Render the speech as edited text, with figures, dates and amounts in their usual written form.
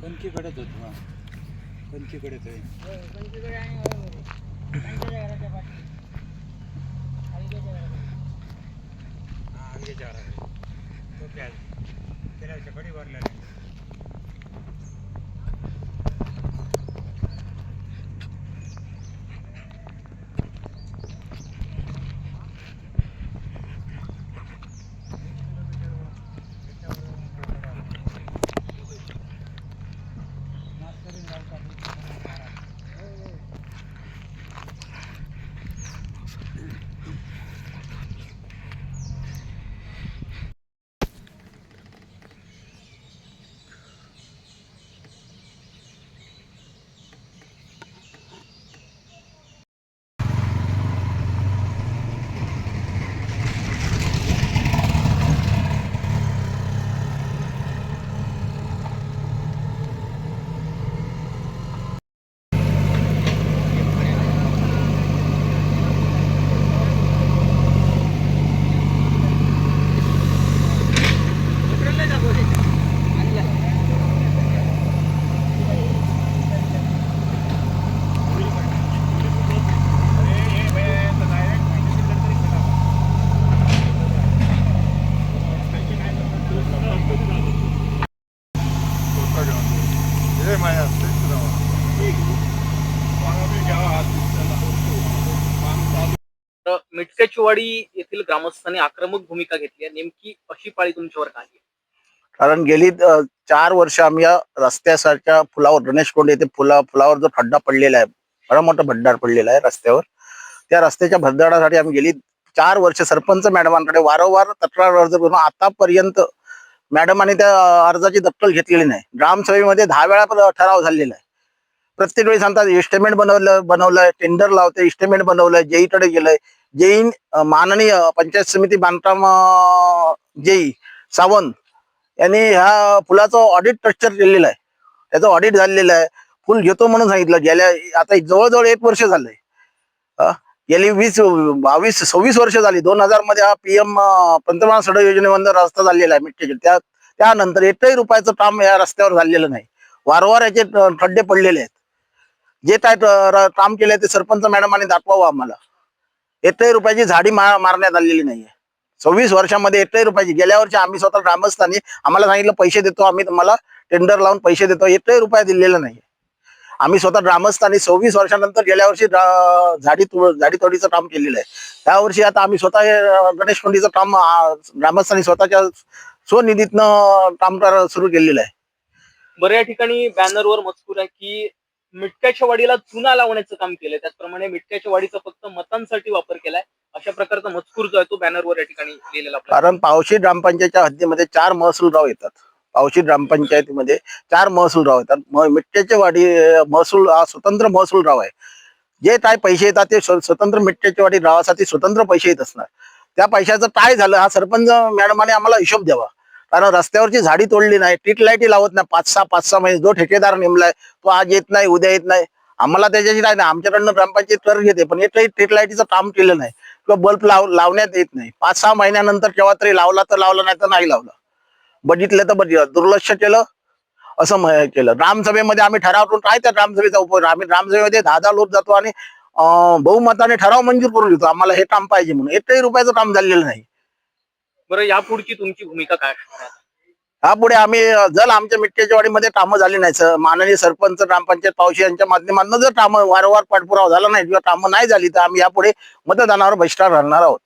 कणकीकडेच होतो हा. कणकीकडेच आहे. कणकीकडे आणि हवेमध्ये. त्यांच्या घराच्या पाठी. हलग्याच्या घराच्या. हा हलग्याच्या घराकडे. तो काय गेल्या वर्षी कडी भरलेला आहे. मिटक्याचीवाडी येथील ग्रामस्थांनी आक्रमक भूमिका घेतली आहे. नेमकी अशी पाळी तुमच्यावर का आली? कारण गेली 4 वर्ष आम्ही या रस्त्यासारख्या पुलावर गणेश कोंड येथे पुलावर जो खड्डा पडलेला आहे, बडा मोठा भड्डार पडलेला आहे रस्त्यावर, त्या रस्त्याच्या भरदाडासाठी आम्ही गेली 4 वर्ष सरपंच मॅडमांकडे वारंवार तक्रार अर्ज करून आतापर्यंत मॅडमांनी त्या अर्जाची दखल घेतलेली नाही. ग्रामसभेमध्ये 10 वेळा ठराव झालेला आहे. प्रत्येक वेळी सांगतात इस्टिमेट बनवलंय, टेंडर लावते, इस्टिमेट बनवलंय, जेईकडे गेलंय. जेई माननीय पंचायत समिती बांधकाम जेई सावंत यांनी ह्या पुलाचं ऑडिट स्ट्रक्चर केलेलं आहे, त्याचं ऑडिट झालेलं आहे. फुल घेतो म्हणून सांगितलं. गेल्या आता जवळजवळ 1 वर्ष झालंय. गेली 22-26 वर्ष झाली. 2000 मध्ये हा PM पंतप्रधान सडक योजनेमधून रस्ता झालेला आहे मिट्टीचे. त्यानंतर एकही रुपयाचं काम या रस्त्यावर झालेलं नाही. वारंवार याचे खड्डे पडलेले आहेत. जे काय काम केलंय ते सरपंच मॅडमांनी दाखवावं आम्हाला. एकही रुपयाची झाडी मारण्यात आलेली नाहीये 26 वर्षामध्ये. एकही रुपयाची. गेल्या वर्षी आम्ही स्वतः ग्रामस्थांनी आम्हाला सांगितलं पैसे देतो, आम्ही तुम्हाला टेंडर लावून पैसे देतो. एकही रुपया दिलेला नाही. आम्ही स्वतः ग्रामस्थांनी 26 वर्षानंतर गेल्या वर्षी झाडी तोडीचं काम केलेलं आहे. त्या वर्षी आता आम्ही स्वतः गणेश कोंडीचं काम ग्रामस्थांनी स्वतःच्या स्वनिधीतनं काम सुरू केलेलं आहे. बऱ्या ठिकाणी बॅनरवर मजकूर आहे की मिटक्याच्या वाडीला चुना लावण्याचं काम केलंय, त्याचप्रमाणे मिटक्याच्या वाडीचा फक्त मतांसाठी वापर केलाय, अशा प्रकारचा मजकूर जो आहे तो बॅनरवर या ठिकाणी लिहिलेला. कारण पावशी ग्रामपंचायतच्या हद्दीमध्ये 4 महसूलगाव येतात. पावशी ग्रामपंचायतीमध्ये 4 महसूलगाव येतात. मिटक्याची वाडी महसूल हा स्वतंत्र महसूलगाव आहे. जे काय पैसे येतात ते स्वतंत्र मिटक्याची वाडी गावासाठी स्वतंत्र पैसे येत असणार. त्या पैशाचं काय झालं हा सरपंच मॅडमाने आम्हाला हिशोब द्यावा. कारण रस्त्यावरची झाडी तोडली नाही, स्ट्रीट लाईटी लावत नाही. 5-6 महिने जो ठेकेदार नेमलाय तो आज येत नाही, उद्या येत नाही. आम्हाला त्याच्याशी काय नाही, आमच्याकडनं ग्रामपंचायत कर घेते, पण एकही स्ट्रीट लाईटीचं काम केलं नाही किंवा बल्ब लावण्यात येत नाही. 5-6 महिन्यानंतर केव्हा तरी लावला तर लावला, नाही तर नाही लावला. बघितलं तर बघितलं, दुर्लक्ष केलं असं केलं. ग्रामसभेमध्ये आम्ही ठराव करून काय त्या ग्रामसभेचा उपयोग? आम्ही ग्रामसभेमध्ये 10 लोक जातो आणि बहुमताने ठराव मंजूर करून घेतो, आम्हाला हे काम पाहिजे म्हणून. एकही रुपयाचं काम झालेलं नाही. बरं, यापुढची तुमची भूमिका काय असणार? यापुढे आम्ही जर आमच्या मिटक्याच्या वाडीमध्ये कामं झाली नाही, माननीय सरपंच ग्रामपंचायत पावशी यांच्या माध्यमातून जर कामं वारंवार पाठपुरावा झाला नाही किंवा कामं नाही झाली तर आम्ही यापुढे मतदानावर बहिष्कार घालणार आहोत.